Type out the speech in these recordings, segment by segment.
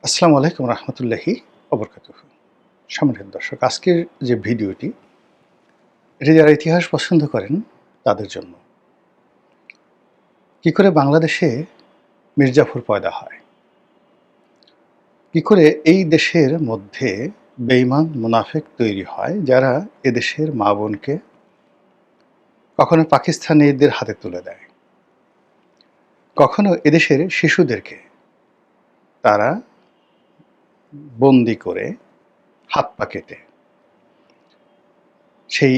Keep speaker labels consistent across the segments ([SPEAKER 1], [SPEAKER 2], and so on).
[SPEAKER 1] আসসালামু আলাইকুম রহমতুল্লাহি ওবরকাতুহু। সম্মানিত দর্শক, আজকের যে ভিডিওটি, এটি যারা ইতিহাস পছন্দ করেন তাদের জন্য। কি করে বাংলাদেশে মির্জাফর পয়দা হয়? কি করে এই দেশের মধ্যে বেঈমান মুনাফিক তৈরি হয়, যারা এদেশের মা বোনকে কখনো পাকিস্তানিদের হাতে তুলে দেয়, কখনো এদেশের শিশুদেরকে তারা বন্দি করে হাত পা কেটে সেই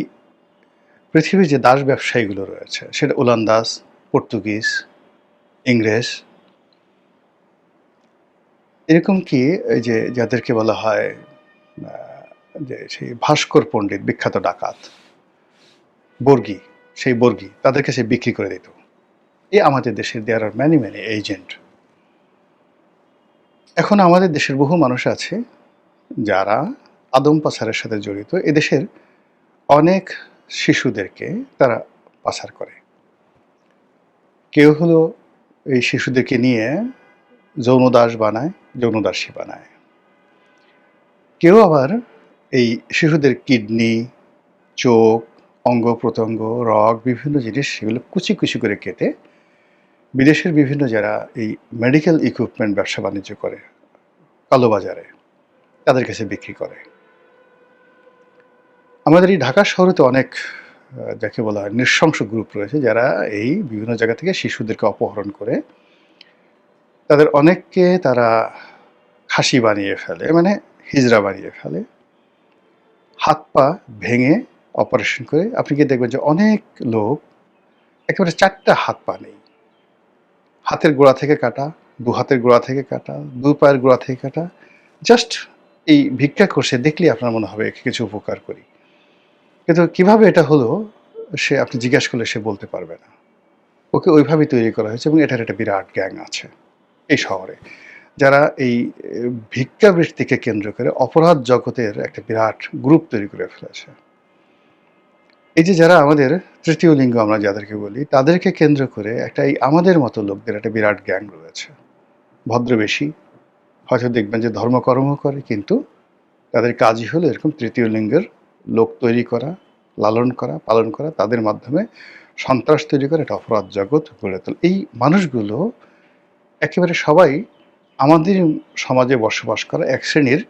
[SPEAKER 1] পৃথিবীর যে দাস ব্যবসায়ীগুলো রয়েছে, সেটা ওলন্দাজ, পর্তুগিজ, ইংরেজ, এরকম কি এই যে যাদেরকে বলা হয় যে সেই ভাস্কর পণ্ডিত, বিখ্যাত ডাকাত বর্গী, সেই বর্গী তাদেরকে সে বিক্রি করে দিত। আমাদের দেশের দেয়ার আর ম্যানি ম্যানি এজেন্ট। এখন আমাদের দেশের বহু মানুষ আছে যারা আদম পাচারের সাথে জড়িত। এদেশের অনেক শিশুদেরকে তারা পাচার করে। কেউ হলো এই শিশুদেরকে নিয়ে যৌনদাস বানায়, যৌনদাসী বানায়। কেউ আবার এই শিশুদের কিডনি, চোখ, অঙ্গ প্রত্যঙ্গ, রগ, বিভিন্ন জিনিস সেগুলো কুচি কুচি করে কেটে বিদেশের বিভিন্ন যারা এই মেডিকেল ইকুইপমেন্ট ব্যবসা বাণিজ্য করে কালোবাজারে, তাদের কাছে বিক্রি করে। আমাদের এই ঢাকা শহরে তো অনেক যাকে বলা হয় নৃশংস গ্রুপ রয়েছে, যারা এই বিভিন্ন জায়গা থেকে শিশুদেরকে অপহরণ করে তাদের অনেককে তারা খাসি বানিয়ে ফেলে, মানে হিজড়া বানিয়ে ফেলে, হাত পা ভেঙে অপারেশন করে। আপনি কি দেখবেন যে অনেক লোক একেবারে 4টা হাত পা নেই, হাতের গোড়া থেকে কাটা, দু হাতের গোড়া থেকে কাটা, 2 পায়ের গোড়া থেকে কাটা। জাস্ট এই ভিক্ষা করছে দেখলেই আপনার মনে হবে একে কিছু উপকার করি। কিন্তু কিভাবে এটা হলো, আপনি জিজ্ঞাসা করলে সে বলতে পারবে না। ওকে ওইভাবেই তৈরি করা হয়েছে এবং এটার একটা বিরাট গ্যাং আছে এই শহরে, যারা এই ভিক্ষাবৃত্তিকে কেন্দ্র করে অপরাধ জগতের একটা বিরাট গ্রুপ তৈরি করে ফেলেছে। এই যে যারা আমাদের তৃতীয় লিঙ্গ আমরা যাদেরকে বলি, তাদেরকে কেন্দ্র করে একটা এই আমাদের মতো লোকদের একটা বিরাট গ্যাং রয়েছে। ভদ্রবেশী, হয়তো দেখবেন যে ধর্মকর্ম করে, কিন্তু তাদের কাজই হলো এরকম তৃতীয় লিঙ্গের লোক তৈরি করা, লালন করা, পালন করা, তাদের মাধ্যমে সন্ত্রাস তৈরি করে একটা অপরাধ জগৎ গড়ে তোলে। এই মানুষগুলো একেবারে সবাই আমাদের সমাজে বসবাস করা এক শ্রেণীর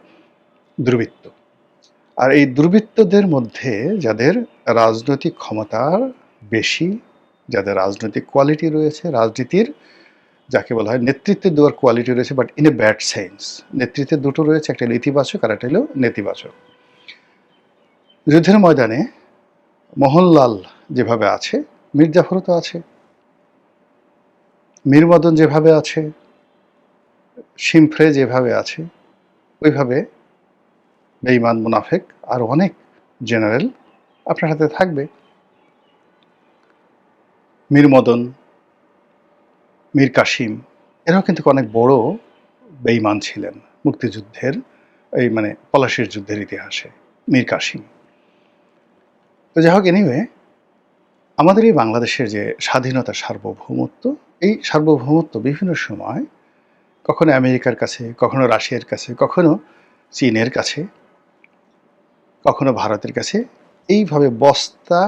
[SPEAKER 1] দুর্বৃত্ত। আর এই দুর্বৃত্তদের মধ্যে যাদের রাজনৈতিক ক্ষমতার বেশি, যাদের রাজনৈতিক কোয়ালিটি রয়েছে, রাজনীতির যাকে বলা হয় নেতৃত্বে দেওয়ার কোয়ালিটি রয়েছে, but in a bad sense. নেতৃত্বে দুটো রয়েছে, একটা হলো ইতিবাচক আর একটা হলো নেতিবাচক। যুদ্ধের ময়দানে মোহনলাল যেভাবে আছে, মির্জাফরও তো আছে, মীরমদন যেভাবে আছে, শিমফ্রে যেভাবে আছে, ওইভাবে বেঈমান মুনাফেক আর অনেক জেনারেল আপনার হাতে থাকবে। মীরমদন, মীর কাসিম, এরাও কিন্তু অনেক বড় বেঈমান ছিলেন মুক্তিযুদ্ধের, এই মানে পলাশির যুদ্ধের ইতিহাসে। মীর কাসিম তো যাই হোক, এনিওয়ে, আমাদের এই বাংলাদেশের যে স্বাধীনতা, সার্বভৌমত্ব, এই সার্বভৌমত্ব বিভিন্ন সময় কখনো আমেরিকার কাছে, কখনো রাশিয়ার কাছে, কখনো চীনের কাছে, কখনো ভারতের কাছে এইভাবে বস্তা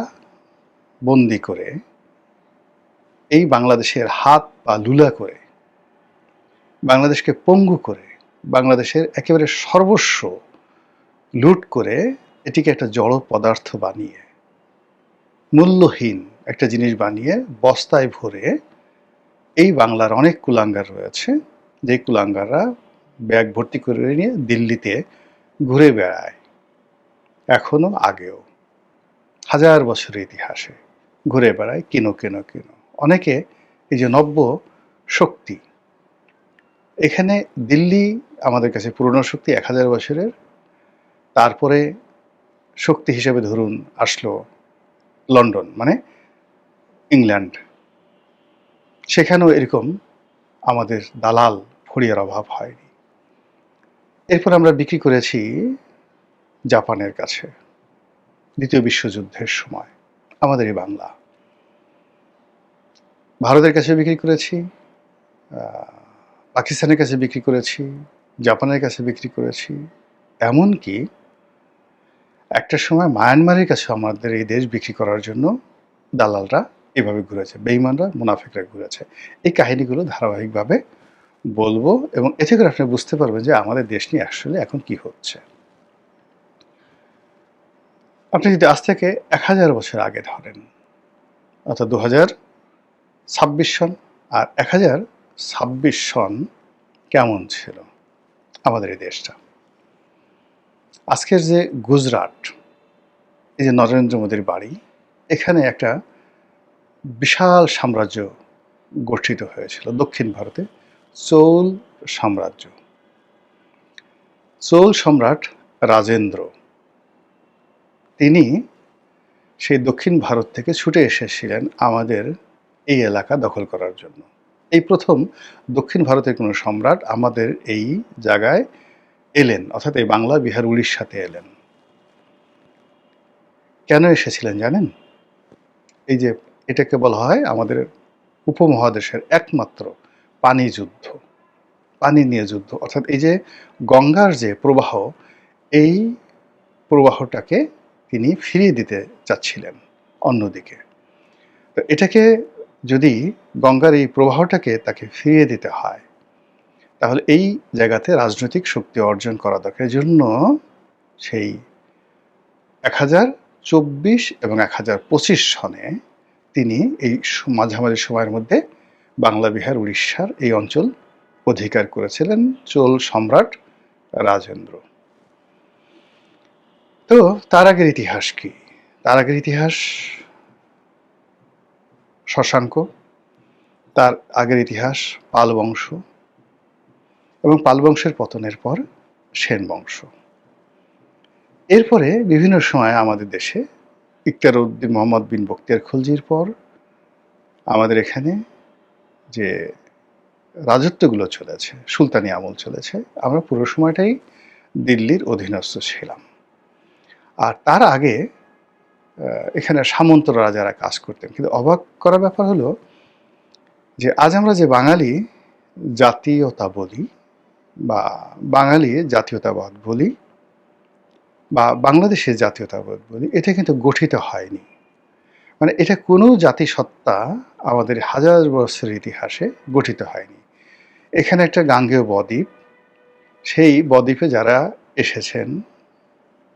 [SPEAKER 1] বন্দি করে এই বাংলাদেশের হাত পা লুলা করে, বাংলাদেশকে পঙ্গু করে, বাংলাদেশের একেবারে সর্বস্ব লুট করে এটিকে একটা জড় পদার্থ বানিয়ে, মূল্যহীন একটা জিনিস বানিয়ে বস্তায় ভরে এই বাংলার অনেক কুলাঙ্গার রয়েছে, যে কুলাঙ্গাররা ব্যাগ ভর্তি করে নিয়ে দিল্লিতে ঘুরে বেড়ায়। এখনো, আগেও, হাজার বছরের ইতিহাসে ঘুরে বেড়ায়, কিনো কিনো কিনো। অনেকে এই যে নব্য শক্তি, এখানে দিল্লি আমাদের কাছে পুরনো শক্তি 1000 বছরের। তারপরে শক্তি হিসেবে ধরুন আসলো লন্ডন, মানে ইংল্যান্ড। সেখানেও এরকম আমাদের দালাল ফড়িয়ার অভাব হয়নি। এরপর আমরা বিক্রি করেছি জাপানের কাছে দ্বিতীয় বিশ্বযুদ্ধের সময়, আমাদের এই বাংলা। ভারতের কাছে বিক্রি করেছি, পাকিস্তানের কাছে বিক্রি করেছি, জাপানের কাছে বিক্রি করেছি, এমনকি একটা সময় মায়ানমারের কাছে আমাদের এই দেশ বিক্রি করার জন্য দালালরা এভাবে ঘুরেছে, বেঈমানরা, মুনাফিকরা ঘুরেছে। এই কাহিনীগুলো ধারাবাহিকভাবে বলবো এবং এতে করে আপনি বুঝতে পারবেন যে আমাদের দেশ নিয়ে আসলে এখন কি হচ্ছে। আপনি যদি আজ থেকে ১,০০০ বছর আগে ধরেন, অর্থাৎ ২০২৬ সন, আর ১,০২৬ সন কেমন ছিল আমাদের এই দেশটা? আজকের যে গুজরাট, এই যে নরেন্দ্র মোদীর বাড়ি, এখানে একটা বিশাল সাম্রাজ্য গঠিত হয়েছিল দক্ষিণ ভারতে, চৌল সাম্রাজ্য। চৌল সম্রাট রাজেন্দ্র, তিনি সেই দক্ষিণ ভারত থেকে ছুটে এসেছিলেন আমাদের এই এলাকা দখল করার জন্য। এই প্রথম দক্ষিণ ভারতের কোনো সম্রাট আমাদের এই জায়গায় এলেন, অর্থাৎ এই বাংলা, বিহার, উড়িষ্যাতে এলেন। কেন এসেছিলেন জানেন? এই যে এটাকে বলা হয় আমাদের উপমহাদেশের একমাত্র পানি যুদ্ধ, পানি নিয়ে যুদ্ধ। অর্থাৎ এই যে গঙ্গার যে প্রবাহ, এই প্রবাহটাকে তিনি ফিরিয়ে দিতে চাচ্ছিলেন অন্যদিকে। তো এটাকে যদি গঙ্গার এই প্রবাহটাকে তাকে ফিরিয়ে দিতে হয়, তাহলে এই জায়গাতে রাজনৈতিক শক্তি অর্জন করা দরকার। এজন্য সেই ১,০২৪ এবং ১,০২৫ সনে তিনি এই মাঝামাঝি সময়ের মধ্যে বাংলা, বিহার, উড়িষ্যার এই অঞ্চল অধিকার করেছিলেন চোল সম্রাট রাজেন্দ্র। তো তার আগের ইতিহাস কি? তার আগের ইতিহাস শশাঙ্ক, তার আগের ইতিহাস পাল বংশ, এবং পাল বংশের পতনের পর সেন বংশ। এরপরে বিভিন্ন সময় আমাদের দেশে ইখতিয়ার উদ্দিন মোহাম্মদ বিন বখতিয়ার খলজির পর আমাদের এখানে যে রাজত্বগুলো চলেছে, সুলতানি আমল চলেছে, আমরা পুরো সময়টাই দিল্লির অধীনস্থ ছিলাম। আর তার আগে এখানে সামন্ত রাজারা কাজ করতেন। কিন্তু অবাক করা ব্যাপার হলো যে আজ আমরা যে বাঙালি জাতীয়তা বলি বা বাঙালি জাতীয়তাবাদ বলি বা বাংলাদেশের জাতীয়তাবাদ বলি, এটা কিন্তু গঠিত হয়নি। মানে এটা কোনো জাতিসত্তা আমাদের হাজার বছরের ইতিহাসে গঠিত হয়নি। এখানে একটা গাঙ্গেয় বদ্বীপ, সেই বদ্বীপে যারা এসেছেন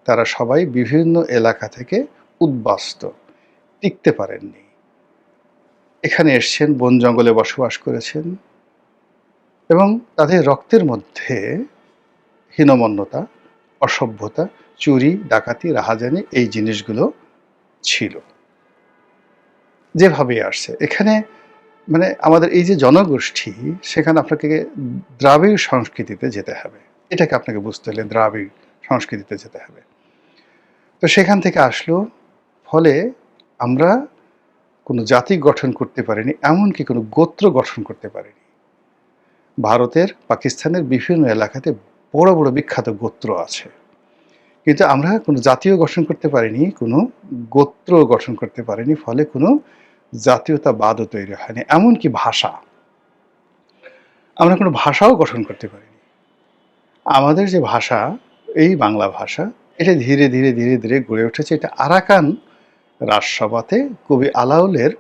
[SPEAKER 1] তারা সবাই বিভিন্ন এলাকা থেকে উদ্বাস্তু, টিকতে পারেননি। এখানে এসছেন, বন জঙ্গলে বসবাস করেছেন, এবং তাদের রক্তের মধ্যে হীনমন্যতা, অসভ্যতা, চুরি, ডাকাতি, রাহাজানি এই জিনিসগুলো ছিল। যেভাবেই আসছে এখানে, মানে আমাদের এই যে জনগোষ্ঠী, সেখানে আপনাকে দ্রাবিড় সংস্কৃতিতে যেতে হবে। এটাকে আপনাকে বুঝতে হলে দ্রাবিড় সংস্কৃতিতে যেতে হবে। তো সেখান থেকে আসলো, ফলে আমরা কোনো জাতি গঠন করতে পারিনি, এমনকি কোনো গোত্র গঠন করতে পারিনি। ভারতের, পাকিস্তানের বিভিন্ন এলাকাতে বড় বড় বিখ্যাত গোত্র আছে, কিন্তু আমরা কোনো জাতীয় গঠন করতে পারিনি, কোনো গোত্র গঠন করতে পারিনি, ফলে কোনো জাতীয়তাবাদও তৈরি হয়নি। এমনকি ভাষা, আমরা কোনো ভাষাও গঠন করতে পারিনি। আমাদের যে ভাষা, এই বাংলা ভাষা, এটা ধীরে ধীরে ধীরে ধীরে গড়ে উঠেছে। এটা আরাকান রাজসভাতে কবি আলাউলের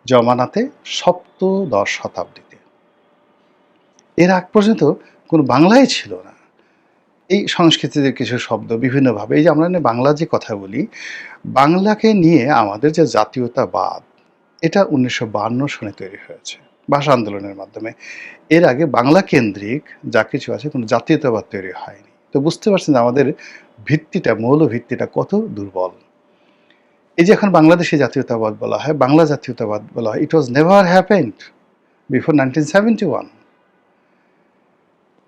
[SPEAKER 1] জমানাতে, সপ্তদশ শতাব্দীতে। এর আগ পর্যন্ত কোনো বাংলাই ছিল না। এই সংস্কৃতিতে কিছু শব্দ বিভিন্নভাবে, এই যে আমরা বাংলা যে কথা বলি, বাংলাকে নিয়ে আমাদের যে জাতীয়তাবাদ, এটা ১৯৫২ সনে তৈরি হয়েছে ভাষা আন্দোলনের মাধ্যমে। এর আগে বাংলা কেন্দ্রিক যা কিছু আছে, কোনো জাতীয়তাবাদ তৈরি হয়নি। তো বুঝতে পারছেন যে আমাদের ভিত্তিটা, মৌল ভিত্তিটা কত দুর্বল। এই যে এখন বাংলাদেশি জাতীয়তাবাদ বলা হয়, বাংলা জাতীয়তাবাদ বলা হয়, ইট ওয়াজ নেভার হ্যাপেন্ড বিফোর 1971।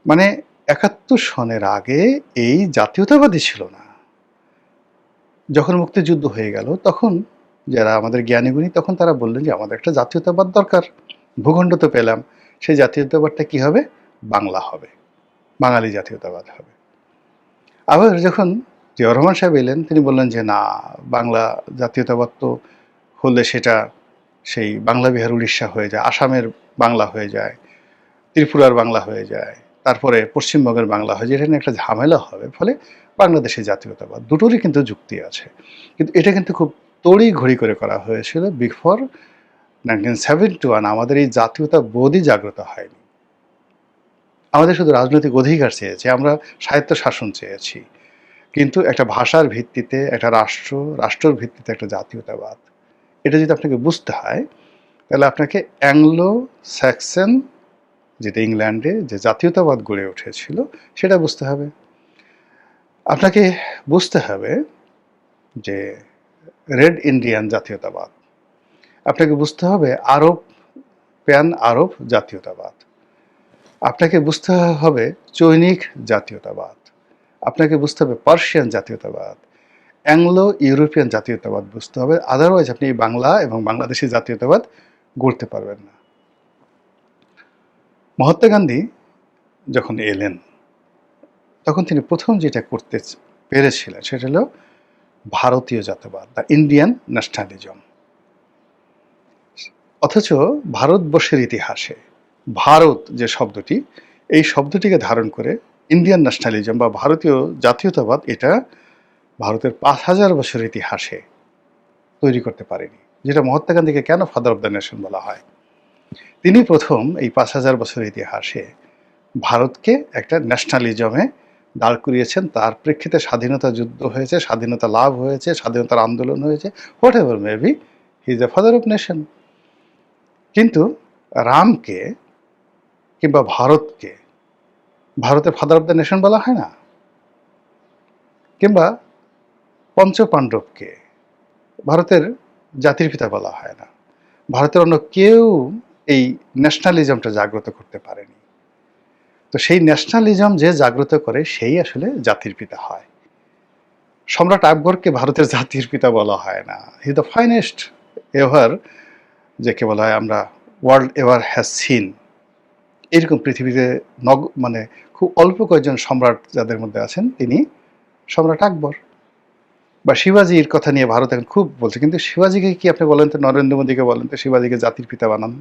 [SPEAKER 1] মানে ৭১ সনের আগে এই জাতীয়তাবাদই ছিল না। যখন মুক্তিযুদ্ধ হয়ে গেল, তখন যারা আমাদের জ্ঞানীগুণী, তখন তারা বললেন যে আমাদের একটা জাতীয়তাবাদ দরকার, ভূখণ্ড তো পেলাম, সেই জাতীয়তাবাদটা কি হবে? বাংলা হবে, বাঙালি জাতীয়তাবাদ হবে। আবার যখন জিয়াউর রহমান সাহেব এলেন, তিনি বললেন যে না, বাংলা জাতীয়তাবাদ তো হলে সেটা সেই বাংলা, বিহার, উড়িষ্যা হয়ে যায়, আসামের বাংলা হয়ে যায়, ত্রিপুরার বাংলা হয়ে যায়, তারপরে পশ্চিমবঙ্গের বাংলা হয়, যেটা নিয়ে একটা ঝামেলা হবে, ফলে বাংলাদেশি জাতীয়তাবাদ, দুটোরই কিন্তু যুক্তি আছে। কিন্তু এটা কিন্তু খুব তড়িঘড়ি করে করা হয়েছিল বিফোর 1971। আমাদের এই জাতীয়তাবোধই জাগ্রত হয়নি। আমাদের শুধু রাজনৈতিক অধিকার চেয়েছে, আমরা স্বায়ত্তশাসন চেয়েছি, কিন্তু একটা ভাষার ভিত্তিতে একটা রাষ্ট্রের ভিত্তিতে একটা জাতীয়তাবাদ, এটা যদি আপনাকে বুঝতে হয়, তাহলে আপনাকে অ্যাংলো স্যাক্সন, যেটা ইংল্যান্ডে যে জাতীয়তাবাদ গড়ে উঠেছিল, সেটা বুঝতে হবে। আপনাকে বুঝতে হবে যে রেড ইন্ডিয়ান জাতীয়তাবাদ, আপনাকে বুঝতে হবে প্যান আরব জাতীয়তাবাদ, আপনাকে বুঝতে হবে চৈনিক জাতীয়তাবাদ, আপনাকে বুঝতে হবে পার্সিয়ান জাতীয়তাবাদ, অ্যাংলো ইউরোপিয়ান জাতীয়তাবাদ বুঝতে হবে। আদারওয়াইজ আপনি বাংলা এবং বাংলাদেশি জাতীয়তাবাদ গড়তে পারবেন না। মহাত্মা গান্ধী যখন এলেন, তখন তিনি প্রথম যেটা করতে পেরেছিলেন সেটা হলো ভারতীয় জাতীয়বাদ, দ্য ইন্ডিয়ান ন্যাশনালিজম। অথচ ভারতবর্ষের ইতিহাসে ভারত যে শব্দটি, এই শব্দটিকে ধারণ করে ইন্ডিয়ান ন্যাশনালিজম বা ভারতীয় জাতীয়তাবাদ, এটা ভারতের 5,000 বছরের ইতিহাসে তৈরি করতে পারেনি। যেটা মহাত্মা গান্ধীকে কেন ফাদার অফ দ্য নেশন বলা হয়, তিনি প্রথম এই 5,000 বছরের ইতিহাসে ভারতকে একটা ন্যাশনালিজমে দাঁড় করিয়েছেন। তার প্রেক্ষিতে স্বাধীনতা যুদ্ধ হয়েছে, স্বাধীনতা লাভ হয়েছে, স্বাধীনতার আন্দোলন হয়েছে, what ever maybe, he is the father of nation. কিন্তু রামকে কিংবা ভারতকে ভারতের ফাদার অফ দ্য নেশন বলা হয় না, কিংবা পঞ্চপাণ্ডবকে ভারতের জাতির পিতা বলা হয় না। ভারতের অন্য কেউ এই ন্যাশনালিজমটা জাগ্রত করতে পারেনি। তো সেই ন্যাশনালিজম যে জাগ্রত করে, সেই আসলে জাতির পিতা হয়। সম্রাট আকবরকে ভারতের জাতির পিতা বলা হয় না, হি দ্য ফাইনেস্ট এভার, যাকে বলা হয় আমরা ওয়ার্ল্ড এভার হ্যাজ সিন। এরকম পৃথিবীতে মানে খুব অল্প কয়েকজন সম্রাট যাদের মধ্যে আছেন, তিনি সম্রাট আকবর। বা শিবাজির কথা নিয়ে ভারত এখন খুব বলছে, কিন্তু শিবাজিকে কি আপনি বলেন তো, নরেন্দ্র মোদীকে বলেন তো শিবাজিকে জাতির পিতা বানান,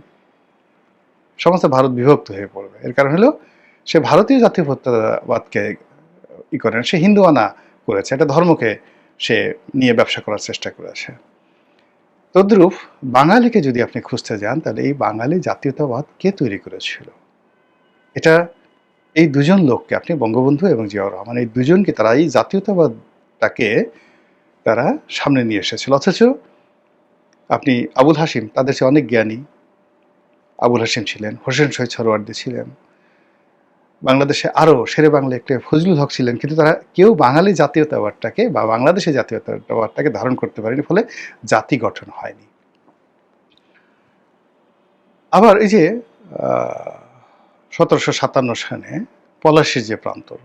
[SPEAKER 1] সমস্ত ভারত বিভক্ত হয়ে পড়বে। এর কারণ হলো সে ভারতীয় জাতীয়তাবাদকে করেন, সে হিন্দুয়ানা করেছে, একটা ধর্মকে সে নিয়ে ব্যবসা করার চেষ্টা করেছে। তদ্রূপ বাঙালিকে যদি আপনি খুঁজতে যান, তাহলে এই বাঙালি জাতীয়তাবাদ কে তৈরি করেছিল? এটা এই দুজন লোককে, আপনি বঙ্গবন্ধু এবং জিয়াউর রহমান, এই দুজনকে, তারা এই জাতীয়তাবাদটাকে তারা সামনে নিয়ে এসেছিল। অথচ আপনি আবুল হাশিম, তাদের চেয়ে অনেক জ্ঞানী আবুল হাশিম ছিলেন, হোসেন শহীদ সোহরাওয়ার্দী ছিলেন, বাংলাদেশে আরও শেরে বাংলা একটা ফজলুল হক ছিলেন, কিন্তু তারা কেউ বাঙালি জাতীয়তাবাদটাকে বা বাংলাদেশি জাতীয়তাবাদটাকে ধারণ করতে পারেনি, ফলে জাতি গঠন হয়নি। আবার এই যে 1757 সালে পলাশীর যে প্রান্তর,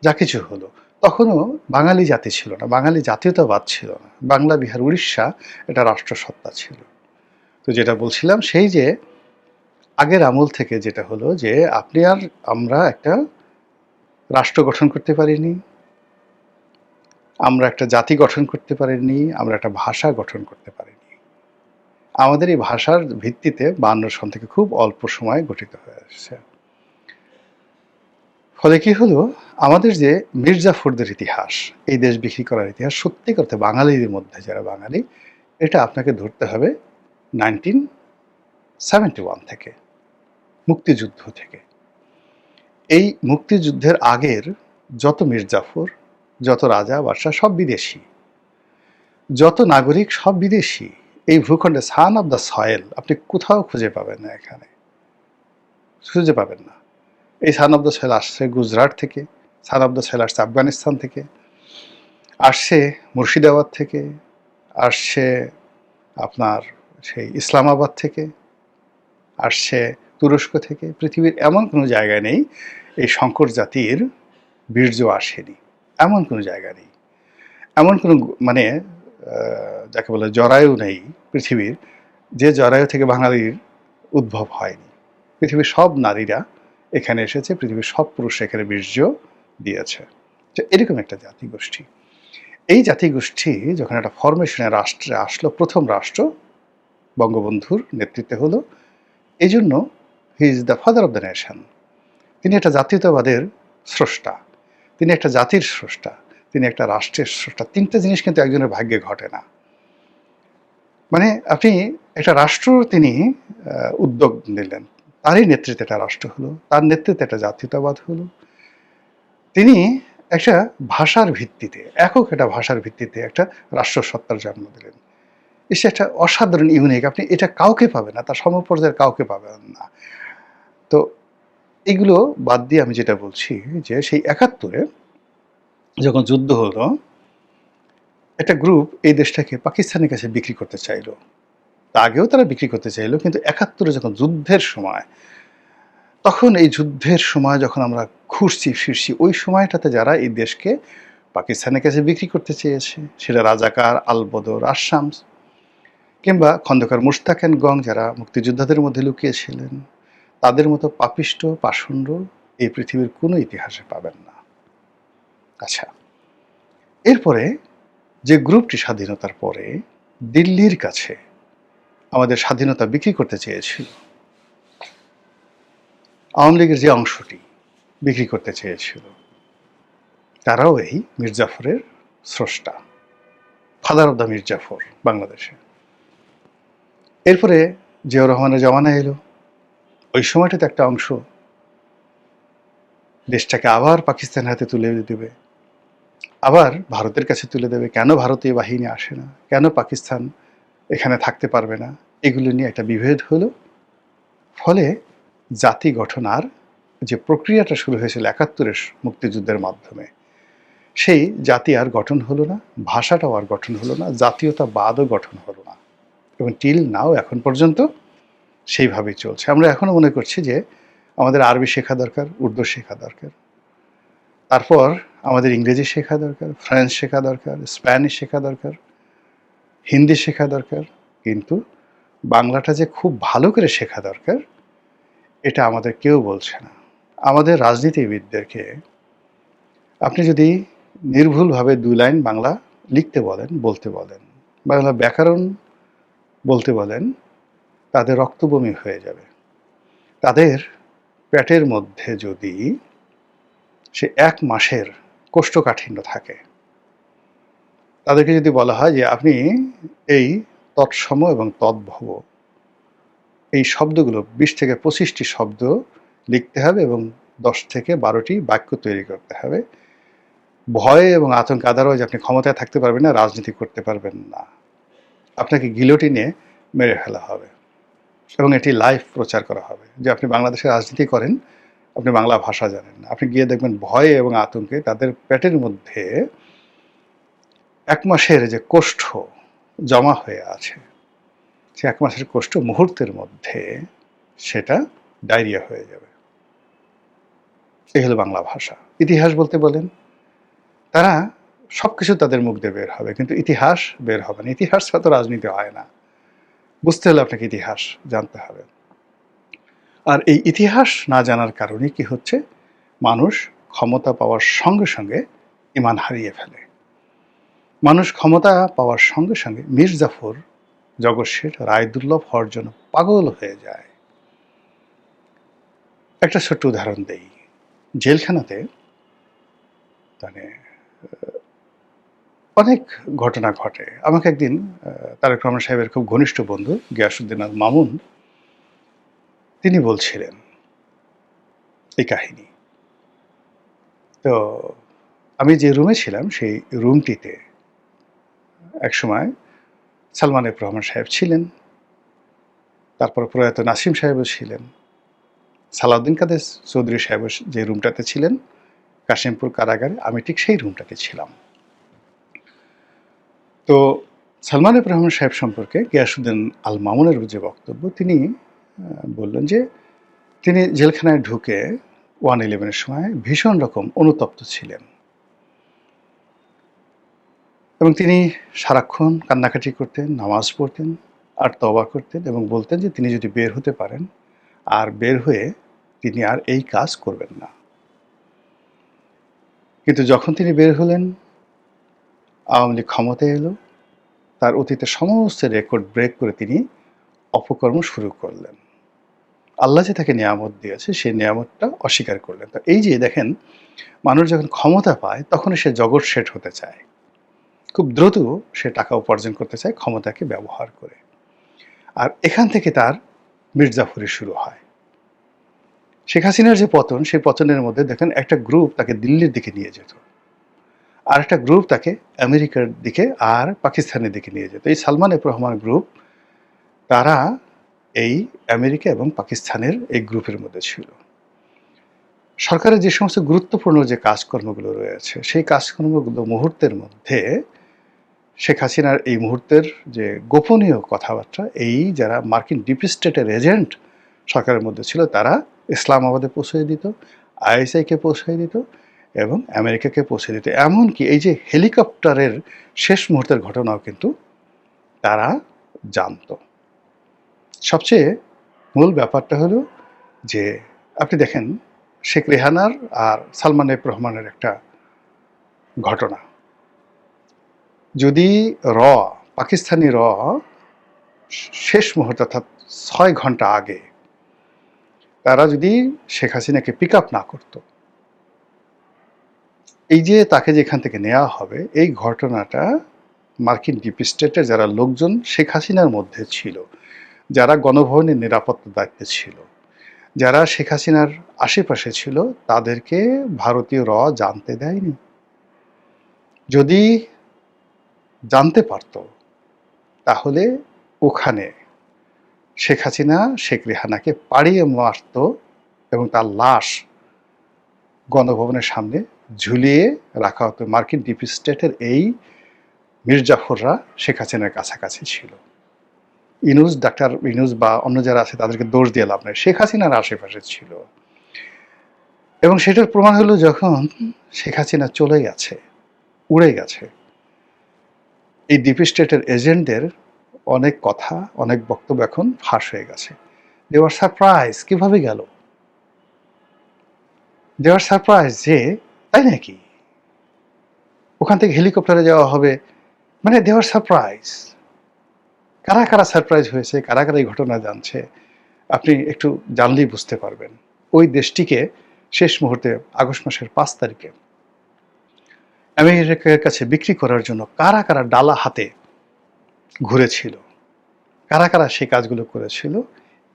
[SPEAKER 1] যা কিছু হলো, তখনও বাঙালি জাতি ছিল না, বাঙালি জাতীয়তাবাদ ছিল না, বাংলা, বিহার, উড়িষ্যা এটা রাষ্ট্রসত্তা ছিল। তো যেটা বলছিলাম, সেই যে আগের আমল থেকে যেটা হলো যে আপনি আর আমরা একটা রাষ্ট্র গঠন করতে পারিনি, আমরা একটা জাতি গঠন করতে পারিনি, আমরা একটা ভাষা গঠন করতে পারিনি। আমাদের এই ভাষার ভিত্তিতে 52 সন থেকে খুব অল্প সময় গঠিত হয়ে আসছে। ফলে কি হলো, আমাদের যে মির্জাফরদের ইতিহাস, এই দেশ বিক্রি করার ইতিহাস, সত্যি করতে বাঙালিদের মধ্যে যারা বাঙালি, এটা আপনাকে ধরতে হবে 1971 থেকে, মুক্তিযুদ্ধ থেকে। এই মুক্তিযুদ্ধের আগের যত মির্জাফর, যত রাজা বাদশাহ, সব বিদেশি, যত নাগরিক সব বিদেশি। এই ভূখণ্ডে সান অফ দ্য সয়েল আপনি কোথাও খুঁজে পাবেন না, এখানে খুঁজে পাবেন না। এই সান অফ দ্য সয়েল আসছে গুজরাট থেকে, সান অফ দ্য সয়েল আসছে আফগানিস্তান থেকে, আসছে মুর্শিদাবাদ থেকে, আসছে আপনার সেই ইসলামাবাদ থেকে, আসছে তুরস্ক থেকে। পৃথিবীর এমন কোনো জায়গা নেই এই শঙ্কর জাতির বীর্য আসেনি, এমন কোনো জায়গা নেই। এমন কোনো মানে যাকে বলে জরায়ু নেই পৃথিবীর, যে জরায়ু থেকে বাঙালির উদ্ভব হয়নি। পৃথিবীর সব নারীরা এখানে এসেছে, পৃথিবীর সব পুরুষ এখানে বীর্য দিয়েছে। তো এরকম একটা জাতিগোষ্ঠী। এই জাতিগোষ্ঠী যখন একটা ফরমেশনের রাষ্ট্রে আসলো, প্রথম রাষ্ট্র বঙ্গবন্ধুর নেতৃত্বে হলো, এই জন্য he is the father of the nation. তিনি একটা জাতীয়তাবাদের স্রষ্টা, তিনি একটা জাতির স্রষ্টা, তিনি একটা রাষ্ট্রের স্রষ্টা। ৩ টে জিনিস কিন্তু একজনের ভাগ্যে ঘটে না। মানে আপনি একটা রাষ্ট্র তিনি উদ্যোগ নিলেন, তারই নেতৃত্বে একটা রাষ্ট্র হলো, তার নেতৃত্বে একটা জাতীয়তাবাদ হলো। তিনি একটা ভাষার ভিত্তিতে, একক একটা ভাষার ভিত্তিতে একটা রাষ্ট্রসত্তার জন্ম দিলেন। এসে একটা অসাধারণ ইউনিক, আপনি এটা কাউকে পাবেন না, তার সমপর্যায়ের কাউকে পাবেন না। তো এগুলো বাদ দিয়ে আমি যেটা বলছি যে সেই ৭১-এ যখন যুদ্ধ হলো, একটা গ্রুপ এই দেশটাকে পাকিস্তানের কাছে বিক্রি করতে চাইলো। তা আগেও তারা বিক্রি করতে চাইলো, কিন্তু ৭১-এ যখন যুদ্ধের সময়, তখন এই যুদ্ধের সময় যখন আমরা ঘুরছি ফিরছি, ওই সময়টাতে যারা এই দেশকে পাকিস্তানের কাছে বিক্রি করতে চেয়েছে, সেটা রাজাকার, আলবদর, আশামস কিংবা খন্দকার মুশতাক গং, যারা মুক্তিযোদ্ধাদের মধ্যে লুকিয়েছিলেন, তাদের মতো পাপিষ্ট পাষণ্ড এই পৃথিবীর কোনো ইতিহাসে পাবেন না। আচ্ছা, এরপরে যে গ্রুপটি স্বাধীনতার পরে দিল্লির কাছে আমাদের স্বাধীনতা বিক্রি করতে চেয়েছিল, আওয়ামী লীগের যে অংশটি বিক্রি করতে চেয়েছিল, তারাও এই মীর জাফরের স্রষ্টা, father of the Mir Jafar বাংলাদেশে। এরপরে জিয়াউর রহমানের জমানা এলো, ওই সময়টাতে একটা অংশ দেশটাকে আবার পাকিস্তানের হাতে তুলে দেবে, আবার ভারতের কাছে তুলে দেবে। কেন ভারতীয় বাহিনী আসে না, কেন পাকিস্তান এখানে থাকতে পারবে না, এগুলো নিয়ে একটা বিভেদ হলো। ফলে জাতি গঠন আর যে প্রক্রিয়াটা শুরু হয়েছিল ৭১-এর মুক্তিযুদ্ধের মাধ্যমে, সেই জাতি আর গঠন হলো না, ভাষাটাও আর গঠন হলো না, জাতীয়তাবাদও গঠন হলো না, এবং টিল নাও এখন পর্যন্ত সেইভাবেই চলছে। আমরা এখনও মনে করছি যে আমাদের আরবি শেখা দরকার, উর্দু শেখা দরকার, তারপর আমাদের ইংরেজি শেখা দরকার, ফ্রেঞ্চ শেখা দরকার, স্প্যানিশ শেখা দরকার, হিন্দি শেখা দরকার, কিন্তু বাংলাটা যে খুব ভালো করে শেখা দরকার, এটা আমাদের কেউ বলছে না। আমাদের রাজনীতিবিদদেরকে আপনি যদি নির্ভুলভাবে ২ লাইন বাংলা লিখতে বলেন, বলতে বলেন, বাংলা ব্যাকরণ বলতে বলেন, তাদের রক্তবমি হয়ে যাবে। তাদের পেটের মধ্যে যদি সে ১ মাসের কোষ্ঠকাঠিন্য থাকে, তাদেরকে যদি বলা হয় যে আপনি এই তৎসম এবং তদ্ভব এই শব্দগুলো ২০ থেকে ২৫টি শব্দ লিখতে হবে এবং ১০ থেকে ১২টি বাক্য তৈরি করতে হবে, ভয়ে এবং আতঙ্কে আদারওয়াইজ আপনি ক্ষমতায় থাকতে পারবেন না, রাজনীতি করতে পারবেন না, আপনাকে গিলোটিনে মেরে ফেলা হবে এবং এটি লাইভ প্রচার করা হবে যে আপনি বাংলাদেশে রাজনীতি করেন, আপনি বাংলা ভাষা জানেন না। আপনি গিয়ে দেখবেন ভয়ে এবং আতঙ্কে তাদের পেটের মধ্যে ১ মাসের যে কোষ্ঠ জমা হয়ে আছে, সে ১ মাসের কোষ্ঠ মুহূর্তের মধ্যে সেটা ডায়রিয়া হয়ে যাবে। এই হলো বাংলা ভাষা। ইতিহাস বলতে বলেন, তারা সবকিছু তাদের মুখ দিয়ে বের হবে, কিন্তু ইতিহাস বের হবে না। ইতিহাস ছাড়া তো রাজনীতি হয় না। বুঝতে হলে আপনাকে ইতিহাস জানতে হবে। আর এই ইতিহাস না জানার কারণে কি হচ্ছে, মানুষ ক্ষমতা পাওয়ার সঙ্গে সঙ্গে ঈমান হারিয়ে ফেলে। মানুষ ক্ষমতা পাওয়ার সঙ্গে সঙ্গে মীর জাফর, জগৎ শেঠ, রায়দুল্লভ হওয়ার জন্য পাগল হয়ে যায়। একটা ছোট্ট উদাহরণ দেই। জেলখানাতে মানে অনেক ঘটনা ঘটে। আমাকে একদিন তারেক রহমান সাহেবের খুব ঘনিষ্ঠ বন্ধু গিয়াসউদ্দিন আল মামুন, তিনি বলছিলেন এই কাহিনী। তো আমি যে রুমে ছিলাম সেই রুমটিতে একসময় সালমান এফ রহমান সাহেব ছিলেন, তারপর প্রয়াত নাসিম সাহেবও ছিলেন, সালাউদ্দিন কাদের চৌধুরী সাহেব যে রুমটাতে ছিলেন কাশিমপুর কারাগারে, আমি ঠিক সেই রুমটাতে ছিলাম। তো সালমান এফ রহমান সাহেব সম্পর্কে গিয়াসউদ্দিন আল মামুনের যে বক্তব্য, তিনি বললেন যে তিনি জেলখানায় ঢুকে 1/11-এর সময় ভীষণ রকম অনুতপ্ত ছিলেন এবং তিনি সারাক্ষণ কান্নাকাটি করতেন, নামাজ পড়তেন আর তওবা করতেন এবং বলতেন যে তিনি যদি বের হতে পারেন আর বের হয়ে তিনি আর এই কাজ করবেন না। কিন্তু যখন তিনি বের হলেন, আওয়ামী লীগ ক্ষমতায় এলো, তার অতীতের সমস্ত রেকর্ড ব্রেক করে তিনি অপকর্ম শুরু করলেন। আল্লাহ যে তাকে নিয়ামত দিয়েছে সেই নিয়ামতটা অস্বীকার করলেন। তো এই যে দেখেন, মানুষ যখন ক্ষমতা পায় তখনই সে জগৎ শেঠ হতে চায়। খুব দ্রুত সে টাকা উপার্জন করতে চায় ক্ষমতাকে ব্যবহার করে। আর এখান থেকে তার মির্জাফরি শুরু হয়। শেখ হাসিনার যে পতন, সেই পতনের মধ্যে দেখেন একটা গ্রুপ তাকে দিল্লির দিকে নিয়ে যেত। আর একটা গ্রুপ তাকে আমেরিকার দিকে আর পাকিস্তানের দিকে নিয়ে যেত। এই সালমান এফ রহমান গ্রুপ, তারা এই আমেরিকা এবং পাকিস্তানের এই গ্রুপের মধ্যে ছিল। সরকারের যে সমস্ত গুরুত্বপূর্ণ যে কাজকর্মগুলো রয়েছে, সেই কাজকর্মগুলো মুহূর্তের মধ্যে শেখ হাসিনার এই মুহূর্তের যে গোপনীয় কথাবার্তা, এই যারা মার্কিন ডিপ স্টেটের এজেন্ট সরকারের মধ্যে ছিল, তারা ইসলামাবাদে পৌঁছে দিত, আইএসআইকে পৌঁছে দিত এবং আমেরিকাকে পৌঁছে দিত। এমনকি এই যে হেলিকপ্টারের শেষ মুহূর্তের ঘটনাও কিন্তু তারা জানত। সবচেয়ে মূল ব্যাপারটা হলো যে আপনি দেখেন শেখ রেহানার আর সালমান এফ রহমানের একটা ঘটনা। যদি পাকিস্তানি শেষ মুহূর্তে অর্থাৎ ৬ ঘন্টা আগে তারা যদি শেখ হাসিনাকে পিক আপ না করত, এই যে তাকে যেখান থেকে নেওয়া হবে, এই ঘটনাটা মার্কিন ডিপ স্টেটের যারা লোকজন শেখ হাসিনার মধ্যে ছিল, যারা গণভবনের নিরাপত্তার দায়িত্বে ছিল, যারা শেখ হাসিনার আশেপাশে ছিল, তাদেরকে ভারতীয় জানতে দেয়নি। যদি জানতে পারত তাহলে ওখানে শেখ হাসিনা শেখ রেহানাকে পাড়িয়ে মারত এবং তার লাশ গণভবনের সামনে ঝুলিয়ে রাখা হতো। মার্কিন ডিপ স্টেটের এই মির্জাফররা শেখ হাসিনার কাছাকাছি ছিল। ডাক্তার ইনুস বা অন্য যারা আছে তাদেরকে দোষ দিয়ে লাভ নেই, শেখ হাসিনার আশেপাশে ছিল। এবং সেটার প্রমাণ হলো যখন শেখ হাসিনা চলে গেছে, উড়ে গেছে, এই ডিপ স্টেটের এজেন্টদের অনেক কথা, অনেক বক্তব্য এখন ফাঁস হয়ে গেছে। দে ওয়ার সারপ্রাইজ, কিভাবে গেল? দে ওয়ার সারপ্রাইজ যে তাই নাকি ওখান থেকে হেলিকপ্টারে যাওয়া হবে, মানে দে ওয়ার সারপ্রাইজ। কারা কারা সারপ্রাইজ হয়েছে, কারা কারা এই ঘটনা জানছে, আপনি একটু জানলেই বুঝতে পারবেন। ওই দেশটিকে শেষ মুহূর্তে আগস্ট মাসের 5 তারিখে আমেরিকার কাছে বিক্রি করার জন্য কারা কারা ডালা হাতে ঘুরেছিল, কারা কারা সেই কাজগুলো করেছিল,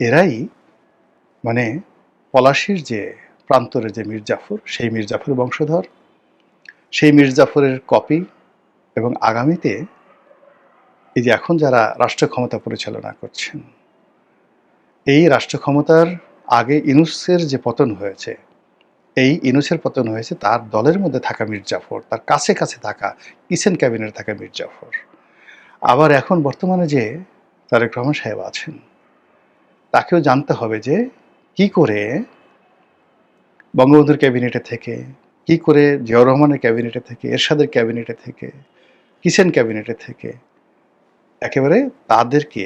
[SPEAKER 1] এরাই মানে পলাশির যে প্রান্তরের যে মির্জাফর, সেই মির্জাফরের বংশধর, সেই মির্জাফরের কপি। এবং আগামীতে এই যে এখন যারা রাষ্ট্র ক্ষমতা পরিচালনা করছেন, এই রাষ্ট্র ক্ষমতার আগে ইউনূসের যে পতন হয়েছে, এই ইউনূসের পতন হয়েছে তার দলের মধ্যে থাকা মির্জাফর, তার কাছে কাছে থাকা কিচেন ক্যাবিনেটে থাকা মির্জাফর। আবার এখন বর্তমানে যে তারেক রহমান সাহেব আছেন, তাকেও জানতে হবে যে কি করে বঙ্গবন্ধুর ক্যাবিনেটে থেকে, কি করে জিয়াউর রহমানের ক্যাবিনেটে থেকে, এরশাদের ক্যাবিনেটে থেকে, কিচেন ক্যাবিনেটে থেকে একেবারে তাদেরকে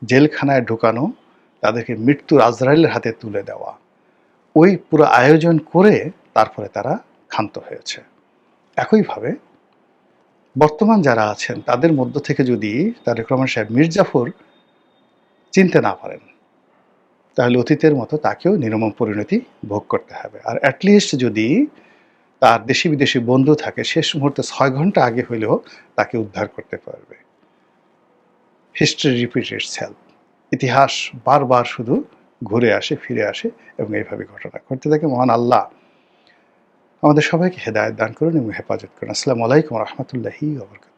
[SPEAKER 1] জেলখানায় ঢুকানো, তাদেরকে মৃত্যুর আজরাইলের হাতে তুলে দেওয়া, ওই পুরো আয়োজন করে তারপরে তারা ক্ষান্ত হয়েছে। একইভাবে বর্তমান যারা আছেন তাদের মধ্য থেকে যদি তারেক রহমান সাহেব মির্জাফর চিনতে না পারেন, তাহলে অতীতের মতো তাকেও নির্মম পরিণতি ভোগ করতে হবে। আর অ্যাটলিস্ট যদি তার দেশি বিদেশি বন্ধু থাকে, শেষ মুহূর্তে 6 ঘন্টা আগে হইলেও তাকে উদ্ধার করতে পারবে। হিস্ট্রি রিপিট ইটসেলফ, ইতিহাস বারবার শুধু ঘুরে আসে, ফিরে আসে এবং এইভাবে ঘটনা ঘটতে থাকে। মহান আল্লাহ আমাদের সবাইকে হেদায়েত দান করুন এবং হেফাজত করুন। আসসালামু আলাইকুম ওয়া রাহমাতুল্লাহি ওয়া বারাকাতুহু।